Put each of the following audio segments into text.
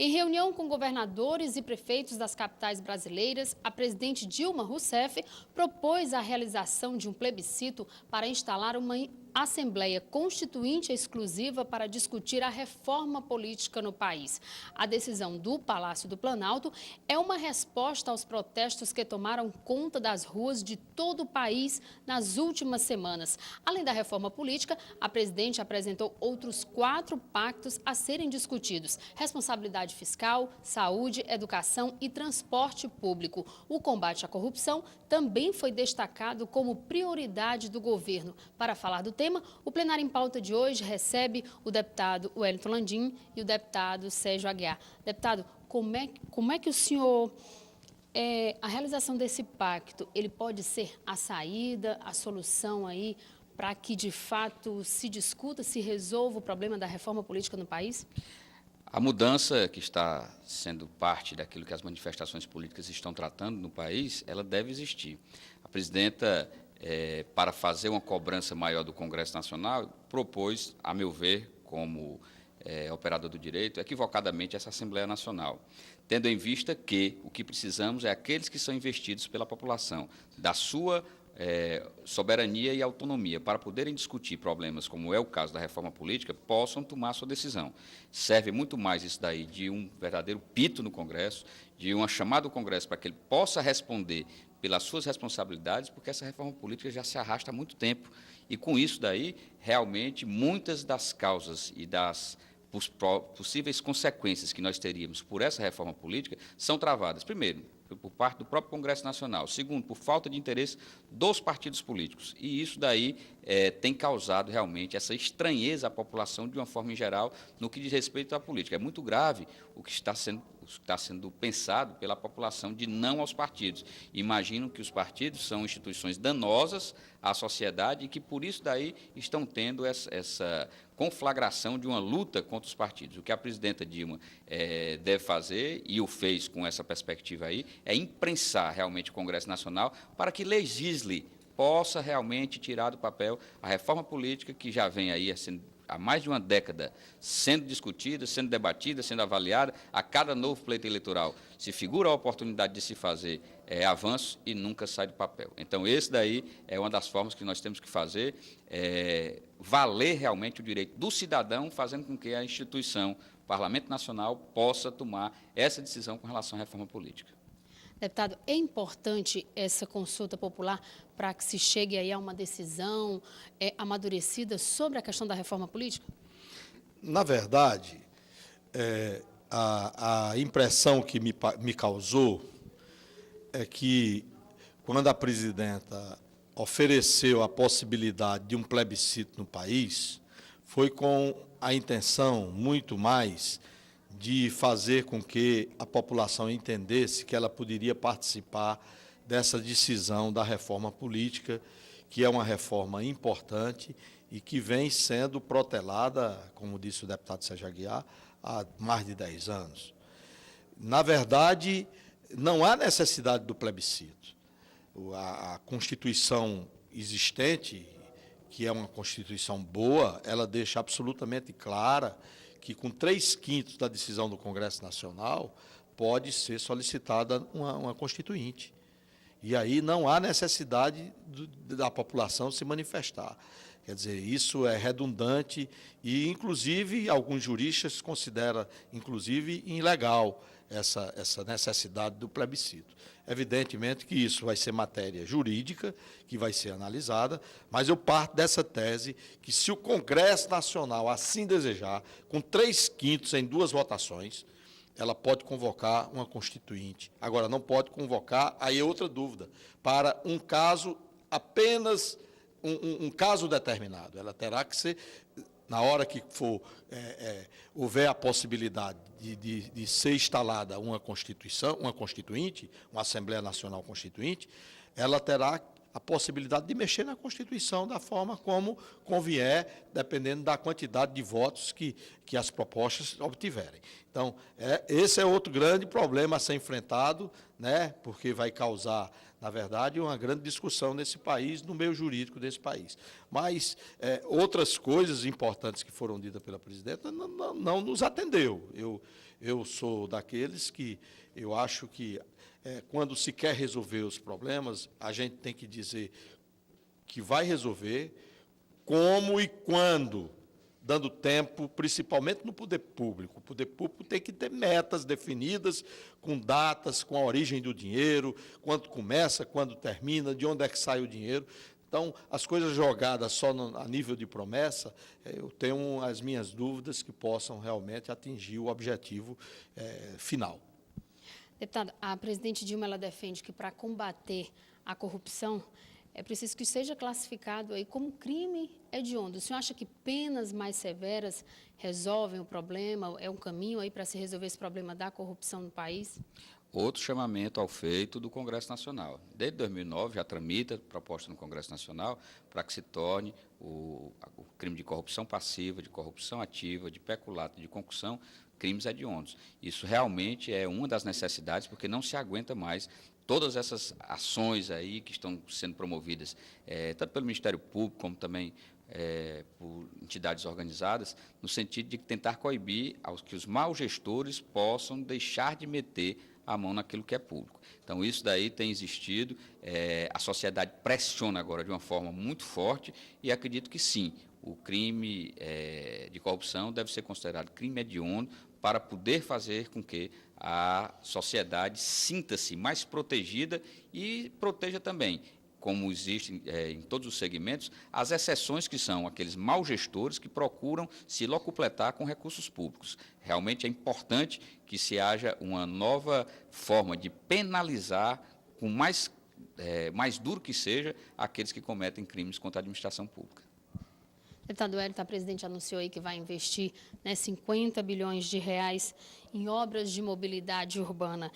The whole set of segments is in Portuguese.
Em reunião com governadores e prefeitos das capitais brasileiras, a presidente Dilma Rousseff propôs a realização de um plebiscito para instalar uma Assembleia Constituinte exclusiva para discutir a reforma política no país. A decisão do Palácio do Planalto é uma resposta aos protestos que tomaram conta das ruas de todo o país nas últimas semanas. Além da reforma política, a presidente apresentou outros 4 pactos a serem discutidos: responsabilidade fiscal, saúde, educação e transporte público. O combate à corrupção também foi destacado como prioridade do governo. Para falar do tema, o plenário em pauta de hoje recebe o deputado Wellington Landim e o deputado Sérgio Aguiar. Deputado, como é que o senhor... a realização desse pacto, ele pode ser a saída, a solução aí para que, de fato, se discuta, se resolva o problema da reforma política no país? A mudança que está sendo parte daquilo que as manifestações políticas estão tratando no país, ela deve existir. A presidenta, para fazer uma cobrança maior do Congresso Nacional, propôs, a meu ver, como operador do direito, equivocadamente essa Assembleia Nacional, tendo em vista que o que precisamos é aqueles que são investidos pela população, da sua soberania e autonomia, para poderem discutir problemas, como é o caso da reforma política, possam tomar sua decisão. Serve muito mais isso daí de um verdadeiro pito no Congresso, de uma chamada do Congresso para que ele possa responder pelas suas responsabilidades, porque essa reforma política já se arrasta há muito tempo. E, com isso daí, realmente, muitas das causas e das possíveis consequências que nós teríamos por essa reforma política são travadas. Primeiro, por parte do próprio Congresso Nacional. Segundo, por falta de interesse dos partidos políticos. E isso daí tem causado realmente essa estranheza à população de uma forma em geral no que diz respeito à política. É muito grave o que está sendo pensado pela população de não aos partidos. Imagino que os partidos são instituições danosas à sociedade e que, por isso daí, estão tendo essa conflagração de uma luta contra os partidos. O que a presidenta Dilma deve fazer, e o fez com essa perspectiva aí, é imprensar realmente o Congresso Nacional para que legisle, possa realmente tirar do papel a reforma política que já vem aí há mais de uma década sendo discutida, sendo debatida, sendo avaliada a cada novo pleito eleitoral. Se figura a oportunidade de se fazer avanço e nunca sai do papel. Então, esse daí é uma das formas que nós temos que fazer, valer realmente o direito do cidadão, fazendo com que a instituição, o Parlamento Nacional, possa tomar essa decisão com relação à reforma política. Deputado, é importante essa consulta popular para que se chegue aí a uma decisão amadurecida sobre a questão da reforma política? Na verdade, a impressão que me causou é que, quando a presidenta ofereceu a possibilidade de um plebiscito no país, foi com a intenção, muito mais, de fazer com que a população entendesse que ela poderia participar dessa decisão da reforma política, que é uma reforma importante e que vem sendo protelada, como disse o deputado Sérgio Aguiar, há mais de 10 anos. Na verdade, não há necessidade do plebiscito. A Constituição existente, que é uma Constituição boa, ela deixa absolutamente clara que, com 3/5 da decisão do Congresso Nacional, pode ser solicitada uma Constituinte. E aí não há necessidade da população se manifestar. Quer dizer, isso é redundante e, inclusive, alguns juristas consideram, inclusive, ilegal essa necessidade do plebiscito. Evidentemente que isso vai ser matéria jurídica, que vai ser analisada, mas eu parto dessa tese que, se o Congresso Nacional assim desejar, com 3/5 em 2 votações, ela pode convocar uma Constituinte. Agora, não pode convocar, aí é outra dúvida, para um caso apenas, um caso determinado. Ela terá que ser, na hora que for houver a possibilidade de ser instalada uma Constituição, uma Constituinte, uma Assembleia Nacional Constituinte, ela terá a possibilidade de mexer na Constituição da forma como convier, dependendo da quantidade de votos que as propostas obtiverem. Então, esse é outro grande problema a ser enfrentado, né, porque vai causar na verdade, uma grande discussão nesse país, no meio jurídico desse país. Mas outras coisas importantes que foram ditas pela presidenta não nos atendeu. Eu sou daqueles que eu acho que, quando se quer resolver os problemas, a gente tem que dizer que vai resolver, como e quando, dando tempo, principalmente no poder público. O poder público tem que ter metas definidas, com datas, com a origem do dinheiro, quando começa, quando termina, de onde é que sai o dinheiro. Então, as coisas jogadas só a nível de promessa, eu tenho as minhas dúvidas que possam realmente atingir o objetivo final. Deputado, a presidente Dilma ela defende que, para combater a corrupção, é preciso que seja classificado aí como crime hediondo. O senhor acha que penas mais severas resolvem o problema? É um caminho aí para se resolver esse problema da corrupção no país? Outro chamamento ao feito do Congresso Nacional. Desde 2009 já tramita proposta no Congresso Nacional para que se torne o crime de corrupção passiva, de corrupção ativa, de peculato, de concussão, crimes hediondos. Isso realmente é uma das necessidades, porque não se aguenta mais todas essas ações aí que estão sendo promovidas, tanto pelo Ministério Público, como também por entidades organizadas, no sentido de tentar coibir que os maus gestores possam deixar de meter a mão naquilo que é público. Então, isso daí tem existido, a sociedade pressiona agora de uma forma muito forte e acredito que sim, o crime de corrupção deve ser considerado crime hediondo para poder fazer com que a sociedade sinta-se mais protegida e proteja também, como existe em todos os segmentos, as exceções que são aqueles maus gestores que procuram se locupletar com recursos públicos. Realmente é importante que se haja uma nova forma de penalizar, com mais duro que seja, aqueles que cometem crimes contra a administração pública. Deputado Wellington, a presidente anunciou aí que vai investir 50 bilhões de reais em obras de mobilidade urbana.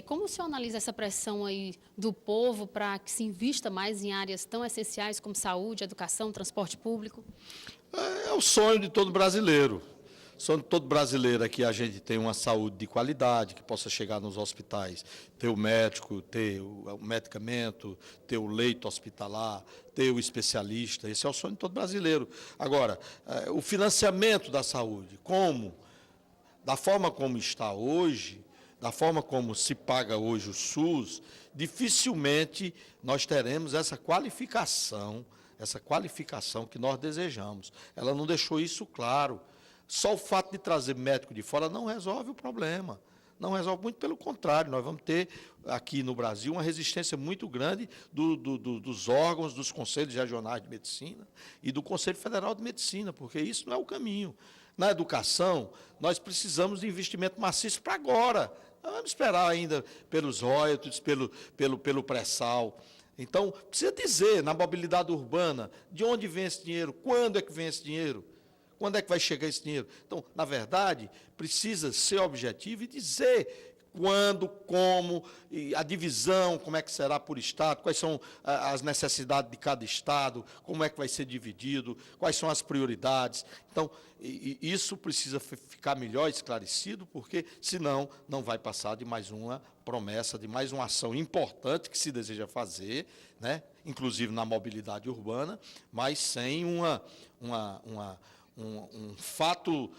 Como o senhor analisa essa pressão aí do povo para que se invista mais em áreas tão essenciais como saúde, educação, transporte público? É o sonho de todo brasileiro. O sonho de todo brasileiro é que a gente tenha uma saúde de qualidade, que possa chegar nos hospitais, ter o médico, ter o medicamento, ter o leito hospitalar, ter o especialista. Esse é o sonho de todo brasileiro. Agora, o financiamento da saúde, da forma como está hoje, da forma como se paga hoje o SUS, dificilmente nós teremos essa qualificação que nós desejamos. Ela não deixou isso claro. Só o fato de trazer médico de fora não resolve o problema. Não resolve, muito pelo contrário. Nós vamos ter aqui no Brasil uma resistência muito grande dos órgãos, dos conselhos regionais de medicina e do Conselho Federal de Medicina, porque isso não é o caminho. Na educação, nós precisamos de investimento maciço para agora. Não vamos esperar ainda pelos royalties, pelo pré-sal. Então, precisa dizer, na mobilidade urbana, de onde vem esse dinheiro, quando é que vem esse dinheiro, quando é que vai chegar esse dinheiro. Então, na verdade, precisa ser objetivo e dizer quando, como, e a divisão, como é que será por estado, quais são as necessidades de cada estado, como é que vai ser dividido, quais são as prioridades. Então, isso precisa ficar melhor esclarecido, porque, senão, não vai passar de mais uma promessa, de mais uma ação importante que se deseja fazer, né, inclusive na mobilidade urbana, mas sem um fato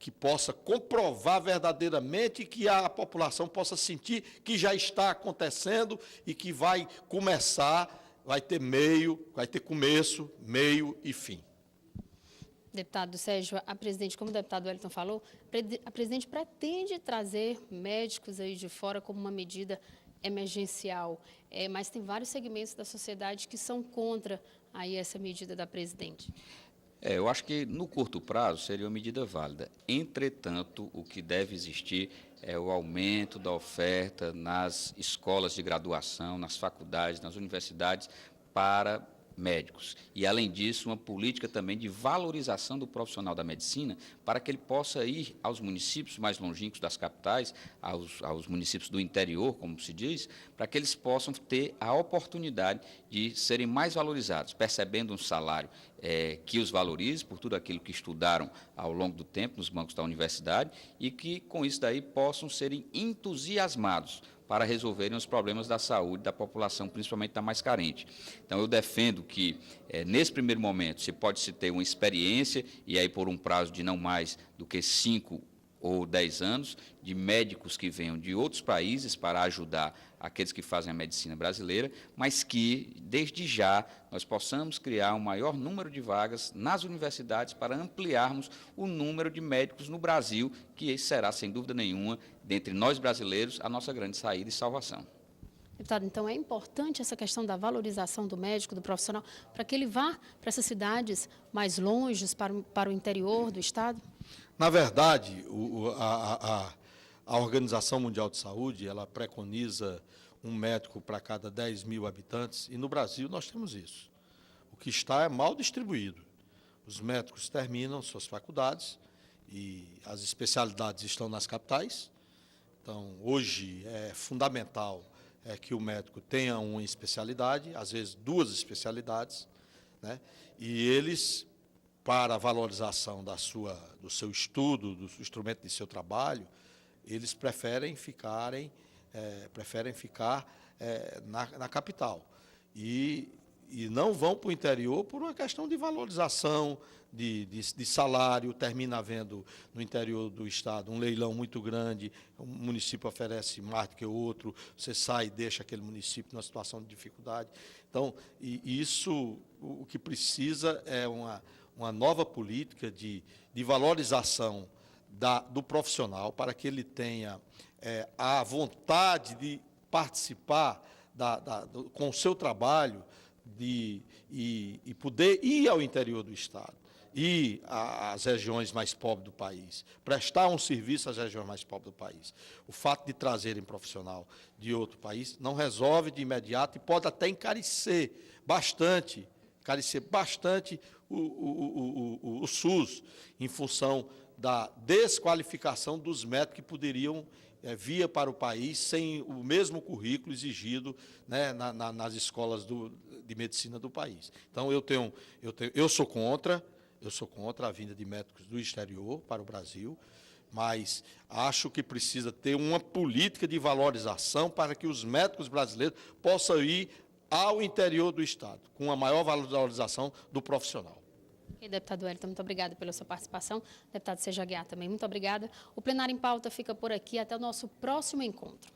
que possa comprovar verdadeiramente, que a população possa sentir que já está acontecendo e que vai começar, vai ter começo, meio e fim. Deputado Sérgio, a presidente, como o deputado Wellington falou, a presidente pretende trazer médicos aí de fora como uma medida emergencial, mas tem vários segmentos da sociedade que são contra aí essa medida da presidente. Eu acho que, no curto prazo, seria uma medida válida. Entretanto, o que deve existir é o aumento da oferta nas escolas de graduação, nas faculdades, nas universidades, para médicos. E, além disso, uma política também de valorização do profissional da medicina para que ele possa ir aos municípios mais longínquos das capitais, aos municípios do interior, como se diz, para que eles possam ter a oportunidade de serem mais valorizados, percebendo um salário que os valorize por tudo aquilo que estudaram ao longo do tempo nos bancos da universidade e que, com isso daí, possam serem entusiasmados para resolverem os problemas da saúde da população, principalmente da mais carente. Então, eu defendo que, nesse primeiro momento, se pode se ter uma experiência, e aí por um prazo de não mais do que 5 ou 10 anos, de médicos que venham de outros países para ajudar aqueles que fazem a medicina brasileira, mas que, desde já, nós possamos criar um maior número de vagas nas universidades para ampliarmos o número de médicos no Brasil, que será, sem dúvida nenhuma, dentre nós brasileiros, a nossa grande saída e salvação. Deputado, então é importante essa questão da valorização do médico, do profissional, para que ele vá para essas cidades mais longes, para o interior do Estado? Na verdade, a Organização Mundial de Saúde, ela preconiza um médico para cada 10 mil habitantes, e no Brasil nós temos isso. O que está é mal distribuído. Os médicos terminam suas faculdades e as especialidades estão nas capitais. Então, hoje é fundamental que o médico tenha uma especialidade, às vezes 2 especialidades, né? E eles, para a valorização do seu estudo, do instrumento de seu trabalho, eles preferem ficar na capital. E não vão para o interior por uma questão de valorização, de salário. Termina havendo no interior do Estado um leilão muito grande, um município oferece mais do que o outro, você sai e deixa aquele município numa situação de dificuldade. Então, isso, o que precisa é uma nova política de valorização do profissional, para que ele tenha a vontade de participar com o seu trabalho e poder ir ao interior do Estado, ir às regiões mais pobres do país, prestar um serviço às regiões mais pobres do país. O fato de trazerem profissional de outro país não resolve de imediato e pode até encarecer bastante o SUS, em função da desqualificação dos médicos que poderiam vir para o país sem o mesmo currículo exigido, né, nas escolas de medicina do país. Então, eu sou contra a vinda de médicos do exterior para o Brasil, mas acho que precisa ter uma política de valorização para que os médicos brasileiros possam ir ao interior do Estado, com a maior valorização do profissional. Ok, deputado Wellington, muito obrigada pela sua participação. Deputado Seja Aguiar também, muito obrigada. O Plenário em Pauta fica por aqui. Até o nosso próximo encontro.